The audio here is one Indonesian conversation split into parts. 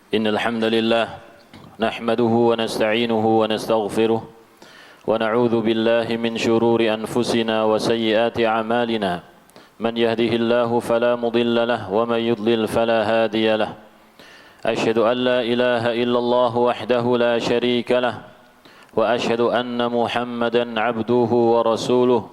إن الحمد لله نحمده ونستعينه ونستغفره ونعوذ بالله من شرور أنفسنا وسيئات أعمالنا من يهده الله فلا مضل له ومن يضلل فلا هادي له أشهد أن لا إله إلا الله وحده لا شريك له وأشهد أن محمدا عبده ورسوله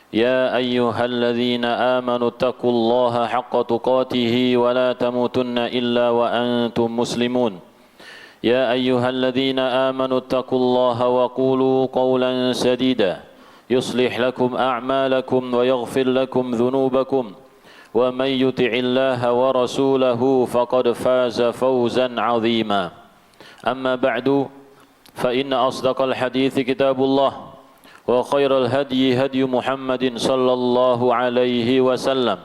يا أيها الذين آمنوا اتقوا الله حق تقاته ولا تموتن إلا وأنتم مسلمون يا أيها الذين آمنوا اتقوا الله وقولوا قولا سديدا يصلح لكم أعمالكم ويغفر لكم ذنوبكم ومن يطع الله ورسوله فقد فاز فوزا عظيما أما بعد فإن أصدق الحديث كتاب الله وخير الهدي هدي محمد صلى الله عليه وسلم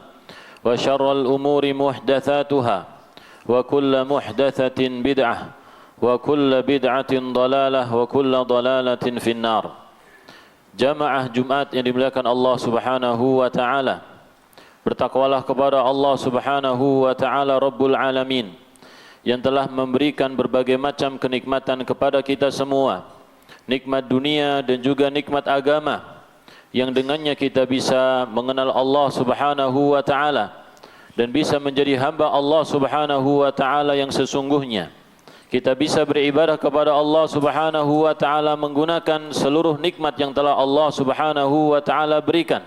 وشر الأمور محدثاتها وكل محدثة بدعة وكل بدعة ضلالة وكل ضلالة في النار. Jamaah Jumat yang dimuliakan Allah Subhanahu wa taala. Bertakwalah kepada Allah Subhanahu wa taala Rabbul Alamin yang telah memberikan berbagai macam kenikmatan kepada kita semua. Nikmat dunia dan juga nikmat agama yang dengannya kita bisa mengenal Allah Subhanahu wa taala dan bisa menjadi hamba Allah Subhanahu wa taala yang sesungguhnya. Kita bisa beribadah kepada Allah Subhanahu wa taala menggunakan seluruh nikmat yang telah Allah Subhanahu wa taala berikan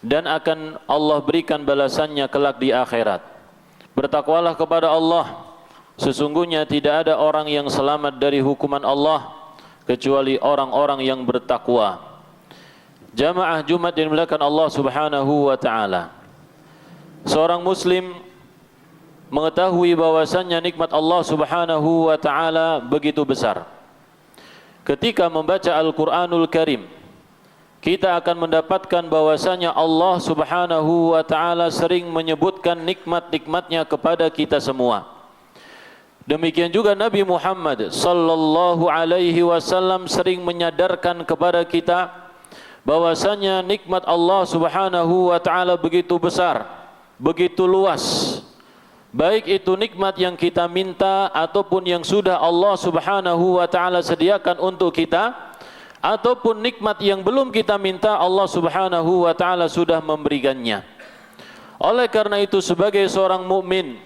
dan akan Allah berikan balasannya kelak di akhirat. Bertakwalah kepada Allah. Sesungguhnya tidak ada orang yang selamat dari hukuman Allah kecuali orang-orang yang bertakwa. Jamaah Jumat yang dimuliakan Allah Subhanahu wa taala. Seorang muslim mengetahui bahwasannya nikmat Allah Subhanahu wa taala begitu besar. Ketika membaca Al-Qur'anul Karim, kita akan mendapatkan bahwasannya Allah Subhanahu wa taala sering menyebutkan nikmat-nikmatnya kepada kita semua. Demikian juga Nabi Muhammad sallallahu alaihi wasallam sering menyadarkan kepada kita bahwasanya nikmat Allah Subhanahu wa taala begitu besar, begitu luas. Baik itu nikmat yang kita minta ataupun yang sudah Allah Subhanahu wa taala sediakan untuk kita, ataupun nikmat yang belum kita minta, Allah Subhanahu wa taala sudah memberikannya. Oleh karena itu sebagai seorang mukmin,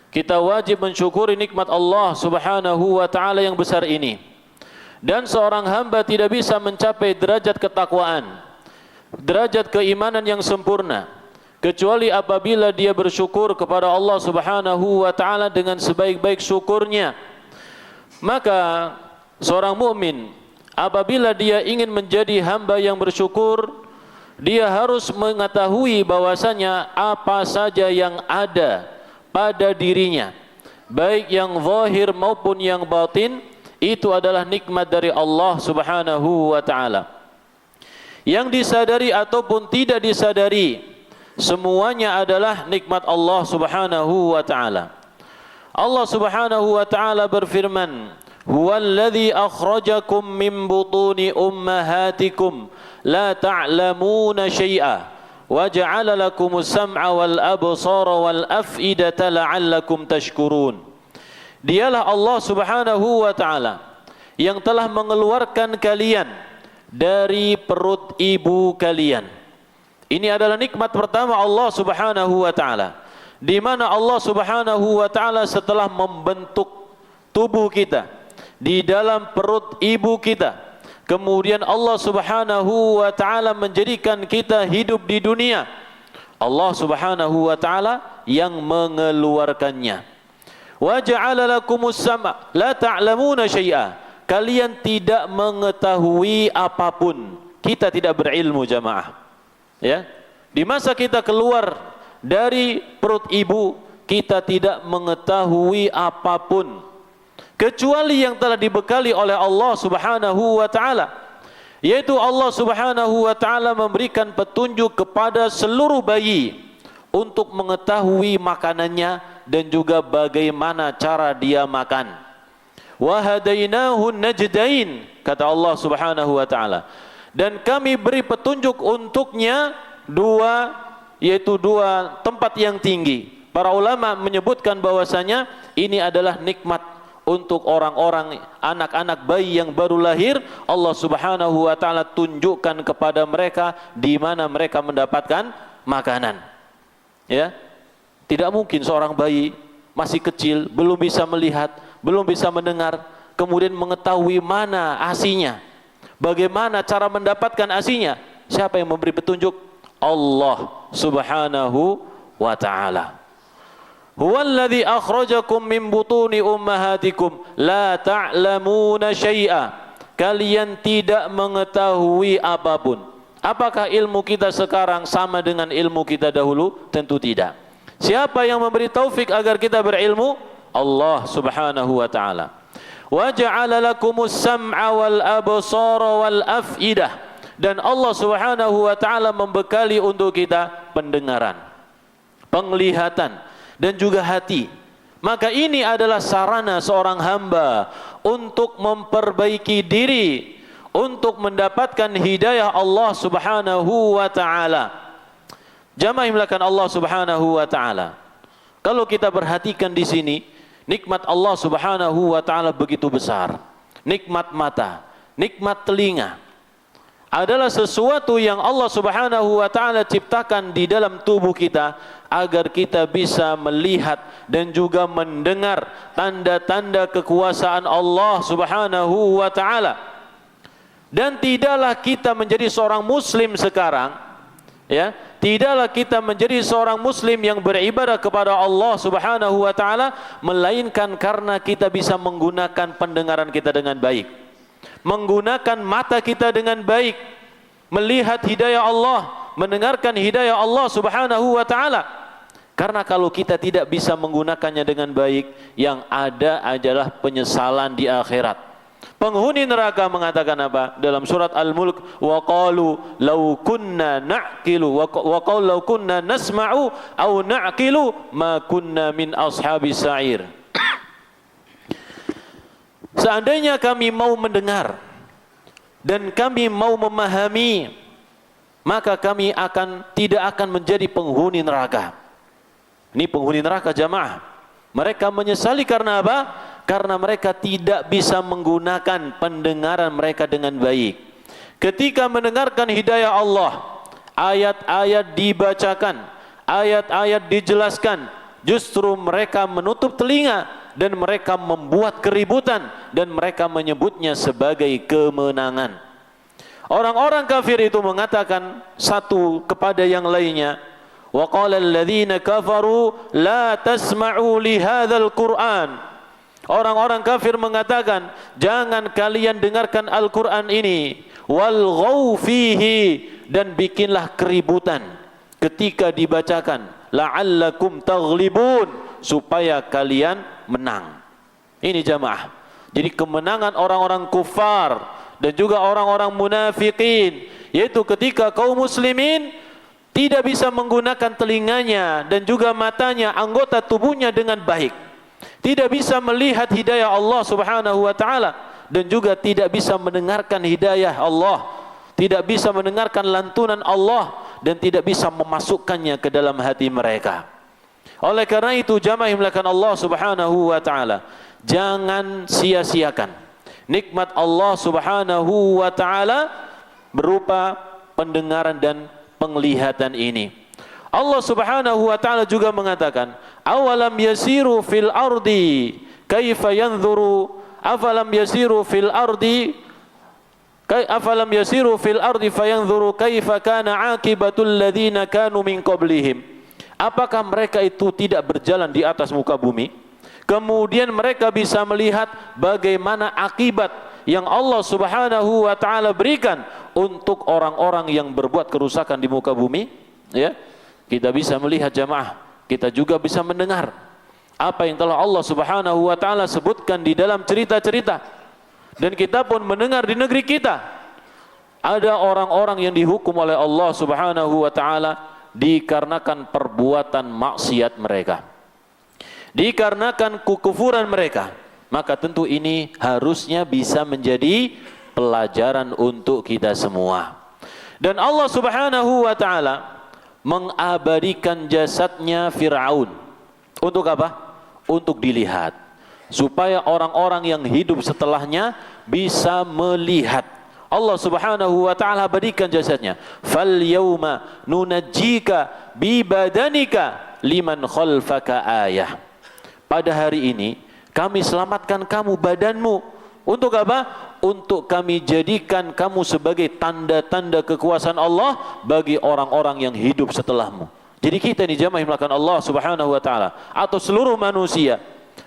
kita wajib mensyukuri nikmat Allah Subhanahu wa taala yang besar ini. Dan seorang hamba tidak bisa mencapai derajat ketakwaan, derajat keimanan yang sempurna, kecuali apabila dia bersyukur kepada Allah Subhanahu wa taala dengan sebaik-baik syukurnya. Maka seorang mukmin apabila dia ingin menjadi hamba yang bersyukur, dia harus mengetahui bahwasanya apa saja yang ada pada dirinya, baik yang zahir maupun yang batin, itu adalah nikmat dari Allah Subhanahu wa taala. Yang disadari ataupun tidak disadari, semuanya adalah nikmat Allah Subhanahu wa taala. Allah Subhanahu wa taala berfirman, "Huwallazi akhrajakum min butuni ummahatikum la ta'lamuna syai'a wa ja'ala lakumus sam'a wal absara wal af'idata la'allakum tashkurun." Dialah Allah Subhanahu wa taala yang telah mengeluarkan kalian dari perut ibu kalian. Ini adalah nikmat pertama Allah Subhanahu wa taala, di mana Allah Subhanahu wa taala setelah membentuk tubuh kita di dalam perut ibu kita, kemudian Allah Subhanahu wa taala menjadikan kita hidup di dunia. Allah Subhanahu wa taala yang mengeluarkannya. Wa ja'ala lakumus sam'a la ta'lamuna syai'a. Kalian tidak mengetahui apapun. Kita tidak berilmu, jamaah. Ya. Di masa kita keluar dari perut ibu, kita tidak mengetahui apapun kecuali yang telah dibekali oleh Allah Subhanahu wa taala, yaitu Allah Subhanahu wa taala memberikan petunjuk kepada seluruh bayi untuk mengetahui makanannya dan juga bagaimana cara dia makan. Wa hadainahu najdain, kata Allah Subhanahu wa taala, dan kami beri petunjuk untuknya dua tempat yang tinggi. Para ulama menyebutkan bahwasanya Ini adalah nikmat untuk orang-orang anak-anak bayi yang baru lahir. Allah Subhanahu wa taala tunjukkan kepada mereka di mana mereka mendapatkan makanan. Ya. Tidak mungkin seorang bayi masih kecil, belum bisa melihat, belum bisa mendengar, kemudian mengetahui mana asinya. Bagaimana cara mendapatkan asinya? Siapa yang memberi petunjuk? Allah Subhanahu wa taala. Huwallazi akhrajakum min butuni ummahatikum la ta'lamuna syai'a. Kalian tidak mengetahui apapun. Apakah ilmu kita sekarang sama dengan ilmu kita dahulu? Tentu tidak. Siapa yang memberi taufik agar kita berilmu? Allah Subhanahu wa taala. Wa ja'ala lakumus sam'a wal absara wal af'idah. Dan Allah Subhanahu wa taala membekali untuk kita pendengaran, penglihatan, dan juga hati. Maka ini adalah sarana seorang hamba untuk memperbaiki diri, untuk mendapatkan hidayah Allah Subhanahu wa taala. Jamaah imlakan Allah Subhanahu wa taala. Kalau kita perhatikan di sini, nikmat Allah Subhanahu wa taala begitu besar. Nikmat mata, nikmat telinga adalah sesuatu yang Allah Subhanahu wa taala ciptakan di dalam tubuh kita agar kita bisa melihat dan juga mendengar tanda-tanda kekuasaan Allah Subhanahu wa taala. Dan tidaklah kita menjadi seorang muslim sekarang, ya, tidaklah kita menjadi seorang muslim yang beribadah kepada Allah Subhanahu wa taala melainkan karena kita bisa menggunakan pendengaran kita dengan baik, menggunakan mata kita dengan baik, melihat hidayah Allah, mendengarkan hidayah Allah Subhanahu wa taala. Karena kalau kita tidak bisa menggunakannya dengan baik, yang ada adalah penyesalan di akhirat. Penghuni neraka mengatakan apa? Dalam surat Al-Mulk, wa qalu law kunna na'qilu wa qalu law kunna nasma'u aw na'qilu ma kunna min ashabis sa'ir. Seandainya kami mau mendengar dan kami mau memahami, maka kami tidak akan menjadi penghuni neraka. Ini penghuni neraka jamaah. Mereka menyesali karena apa? Karena mereka tidak bisa menggunakan pendengaran mereka dengan baik. Ketika mendengarkan hidayah Allah, ayat-ayat dibacakan, ayat-ayat dijelaskan, justru mereka menutup telinga dan mereka membuat keributan dan mereka menyebutnya sebagai kemenangan. Orang-orang kafir itu mengatakan satu kepada yang lainnya, wa qala alladziina kafaru la tasma'u li hadzal qur'an. Orang-orang kafir mengatakan, jangan kalian dengarkan Al-Qur'an ini, walghaw fihi, dan bikinlah keributan ketika dibacakan, la'allakum taghlibun, supaya kalian menang. Ini jamaah. Jadi kemenangan orang-orang kufar dan juga orang-orang munafikin, yaitu ketika kaum muslimin tidak bisa menggunakan telinganya dan juga matanya, anggota tubuhnya dengan baik, tidak bisa melihat hidayah Allah Subhanahu wa taala dan juga tidak bisa mendengarkan hidayah Allah, tidak bisa mendengarkan lantunan Allah dan tidak bisa memasukkannya ke dalam hati mereka. Oleh karena itu jamaah imlakan Allah Subhanahu wa taala, jangan sia-siakan nikmat Allah Subhanahu wa taala berupa pendengaran dan penglihatan ini. Allah Subhanahu wa taala juga mengatakan, awalam yasiru fil ardi kaifa yanzuru afalam yasiru fil ardi fayanzuru kaifa kana aqibatul ladzina kanu min qablihim. Apakah mereka itu tidak berjalan di atas muka bumi, kemudian mereka bisa melihat bagaimana akibat yang Allah Subhanahu wa taala berikan untuk orang-orang yang berbuat kerusakan di muka bumi? Ya, kita bisa melihat jamaah, kita juga bisa mendengar apa yang telah Allah Subhanahu wa taala sebutkan di dalam cerita-cerita. Dan kita pun mendengar di negeri kita ada orang-orang yang dihukum oleh Allah Subhanahu wa taala dikarenakan perbuatan maksiat mereka, dikarenakan kekufuran mereka. Maka tentu ini harusnya bisa menjadi pelajaran untuk kita semua. Dan Allah Subhanahu wa taala mengabadikan jasadnya Fir'aun. Untuk apa? untuk dilihat, supaya orang-orang yang hidup setelahnya bisa melihat. Allah Subhanahu wa taala berikan jasadnya. Fal yauma nunajjika bi badanika liman khalfaka ayah. Pada hari ini kami selamatkan kamu badanmu. Untuk apa? Untuk kami jadikan kamu sebagai tanda-tanda kekuasaan Allah bagi orang-orang yang hidup setelahmu. Jadi kita ini jamaah yang melakukan Allah Subhanahu wa taala atau seluruh manusia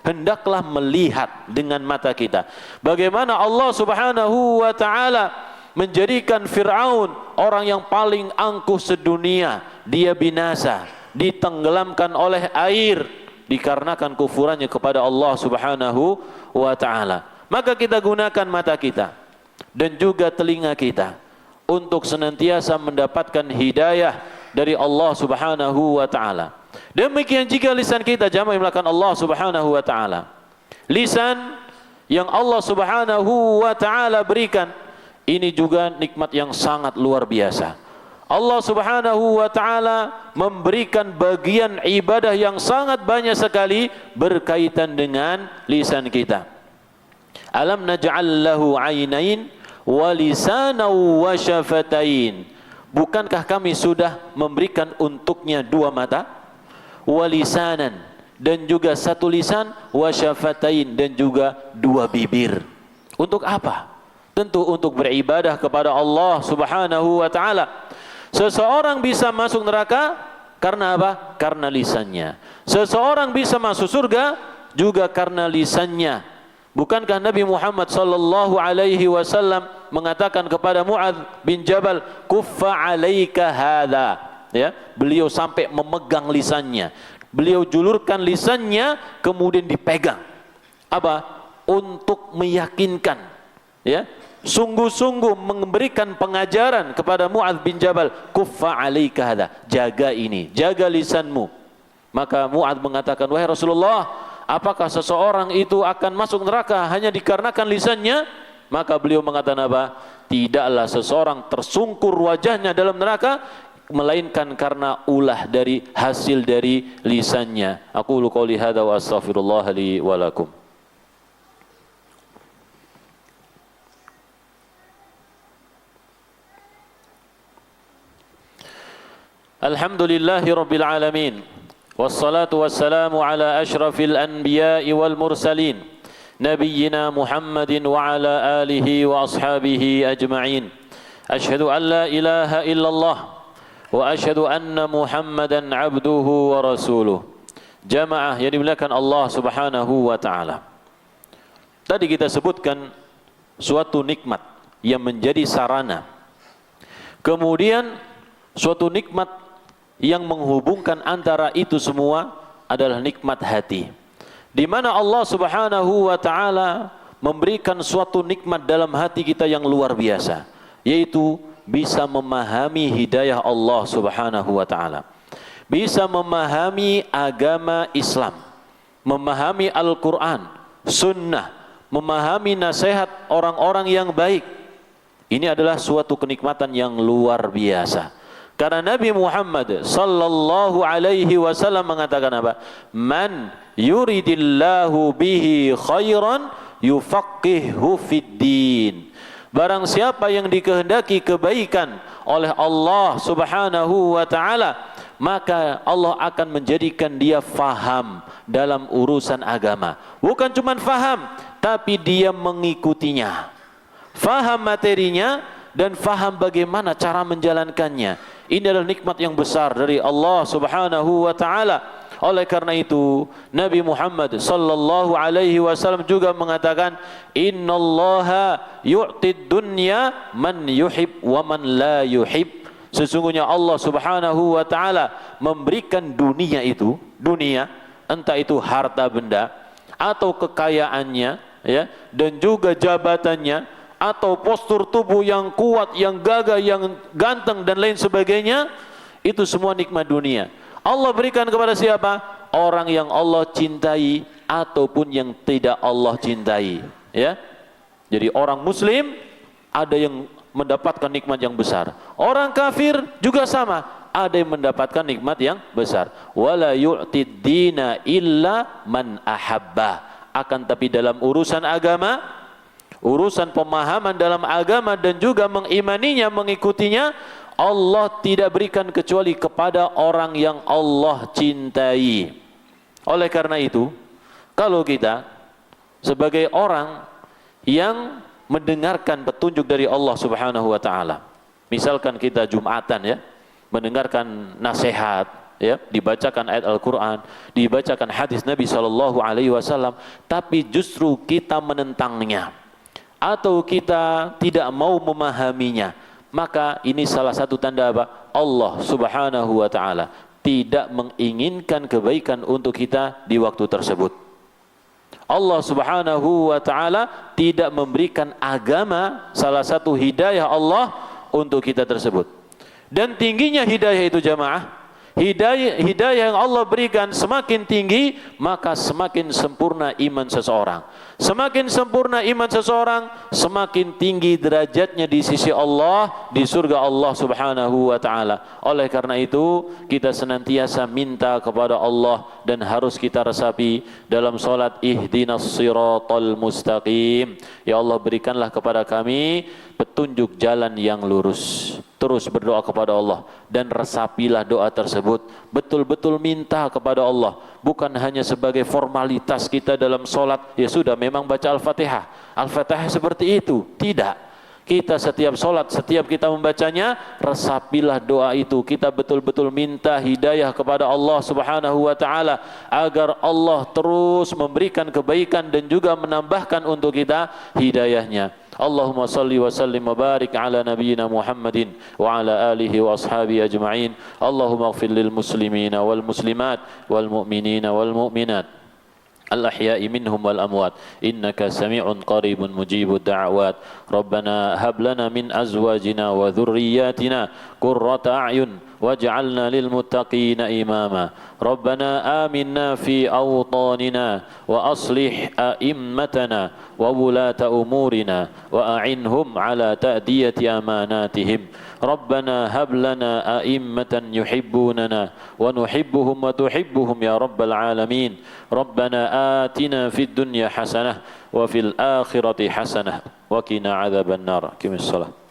hendaklah melihat dengan mata kita bagaimana Allah Subhanahu wa taala menjadikan Fir'aun orang yang paling angkuh sedunia, dia binasa, ditenggelamkan oleh air dikarenakan kufurannya kepada Allah Subhanahu wa taala. Maka kita gunakan mata kita dan juga telinga kita untuk senantiasa mendapatkan hidayah dari Allah Subhanahu wa taala. Demikian jika lisan kita jamaah yang melakukan Allah Subhanahu wa taala. Lisan yang Allah Subhanahu wa taala berikan ini juga nikmat yang sangat luar biasa. Allah Subhanahu wa taala memberikan bagian ibadah yang sangat banyak sekali berkaitan dengan lisan kita. Alam naj'al lahu 'ainain wa lisanan wa syafatain. Bukankah kami sudah memberikan untuknya dua mata, wa lisanan, dan juga satu lisan, wa syafatain, dan juga dua bibir. Untuk apa? Tentu untuk beribadah kepada Allah Subhanahu wa taala. Seseorang bisa masuk neraka karena apa? Karena lisannya. Seseorang bisa masuk surga juga karena lisannya. Bukankah Nabi Muhammad sallallahu alaihi wasallam mengatakan kepada Mu'adz bin Jabal, "Kuffa 'alaika hadza." Ya, beliau sampai memegang lisannya. Beliau julurkan lisannya kemudian dipegang. Apa? Untuk meyakinkan, ya, sungguh-sungguh memberikan pengajaran kepada Mu'adz bin Jabal, "Kuffa 'alaika hadza." Jaga ini, jaga lisanmu. Maka Mu'adz mengatakan, "Wahai Rasulullah, apakah seseorang itu akan masuk neraka hanya dikarenakan lisannya?" Maka beliau mengatakan apa? Tidaklah seseorang tersungkur wajahnya dalam neraka melainkan karena ulah dari hasil dari lisannya. Aqulu qouli hadza wa astaghfirullah li wa lakum. Alhamdulillahi rabbil alamin. Wassalatu wassalamu ala ashrafil anbiya'i wal mursalin nabiyyina Muhammadin wa ala alihi wa ashabihi ajma'in. Ashhadu an la ilaha illallah wa ashhadu anna Muhammadan abduhu wa rasuluh. Jamaah yang dimuliakan Allah Subhanahu wa taala. Tadi kita sebutkan suatu nikmat yang menjadi sarana. Kemudian suatu nikmat yang menghubungkan antara itu semua adalah nikmat hati, di mana Allah Subhanahu wa taala memberikan suatu nikmat dalam hati kita yang luar biasa, yaitu bisa memahami hidayah Allah Subhanahu wa taala, bisa memahami agama Islam, memahami Al-Qur'an, sunnah, memahami nasihat orang-orang yang baik. Ini adalah suatu kenikmatan yang luar biasa. Karena Nabi Muhammad sallallahu alaihi wasallam mengatakan apa? Man yuridillahu bihi khairan yufaqihu fid din. Barang siapa yang dikehendaki kebaikan oleh Allah Subhanahu wa taala, maka Allah akan menjadikan dia faham dalam urusan agama. Bukan cuma faham, tapi dia mengikutinya. Faham materinya dan faham bagaimana cara menjalankannya. Ini adalah nikmat yang besar dari Allah Subhanahu wa taala. Oleh karena itu Nabi Muhammad sallallahu alaihi wasallam juga mengatakan, "Innallaha yu'tid dunya man yuhib wa man la yuhib." Sesungguhnya Allah Subhanahu wa taala memberikan dunia itu, dunia entah itu harta benda atau kekayaannya, ya, dan juga jabatannya, atau postur tubuh yang kuat, yang gagah, yang ganteng dan lain sebagainya, itu semua nikmat dunia. Allah berikan kepada siapa? Orang yang Allah cintai ataupun yang tidak Allah cintai, ya. Jadi orang muslim ada yang mendapatkan nikmat yang besar. Orang kafir juga sama, ada yang mendapatkan nikmat yang besar. Wala yu'tid dina illa man ahabba. Akan tapi dalam urusan agama, urusan pemahaman dalam agama dan juga mengimaninya, mengikutinya, Allah tidak berikan kecuali kepada orang yang Allah cintai. Oleh karena itu, kalau kita sebagai orang yang mendengarkan petunjuk dari Allah Subhanahu wa taala, misalkan kita Jumatan ya, mendengarkan nasihat ya, dibacakan ayat Al-Qur'an, dibacakan hadis Nabi sallallahu alaihi wasallam, tapi justru kita menentangnya atau kita tidak mau memahaminya, maka ini salah satu tanda apa? Allah Subhanahu wa taala tidak menginginkan kebaikan untuk kita di waktu tersebut. Allah Subhanahu wa taala tidak memberikan agama, salah satu hidayah Allah untuk kita tersebut. Dan tingginya hidayah itu jamaah, hidayah yang Allah berikan semakin tinggi, maka semakin sempurna iman seseorang. Semakin sempurna iman seseorang, semakin tinggi derajatnya di sisi Allah, di surga Allah Subhanahu wa taala. Oleh karena itu, kita senantiasa minta kepada Allah dan harus kita resapi dalam salat, ihdinas siratal mustaqim. Ya Allah, berikanlah kepada kami petunjuk jalan yang lurus. Terus berdoa kepada Allah dan resapilah doa tersebut. Betul-betul minta kepada Allah, bukan hanya sebagai formalitas kita dalam solat, ya sudah memang baca Al-Fatihah. Al-Fatihah seperti itu, tidak. Kita setiap solat, setiap kita membacanya, resapilah doa itu. Kita betul-betul minta hidayah kepada Allah Subhanahu wa taala agar Allah terus memberikan kebaikan dan juga menambahkan untuk kita hidayahnya. Allahumma salli wa sallim wa barik ala nabiyyina Muhammadin wa ala alihi wa ashabihi ajma'in. Allahumma ighfir lil muslimina wal muslimat wal mu'minina wal mu'minat الأحياء منهم والأموات إنك سميع قريب مجيب الدعوات ربنا هب لنا من أزواجنا وذرياتنا قرة أعين واجعلنا للمتقين إماما ربنا آمنا في أوطاننا وأصلح أئمتنا وولاة أمورنا وأعنهم على تأدية أماناتهم ربنا هب لنا أئمة يحبوننا ونحبهم وتحبهم يا رب العالمين ربنا آتنا في الدنيا حسنة وفي الآخرة حسنة وقنا عذاب النار. أقم الصلاة.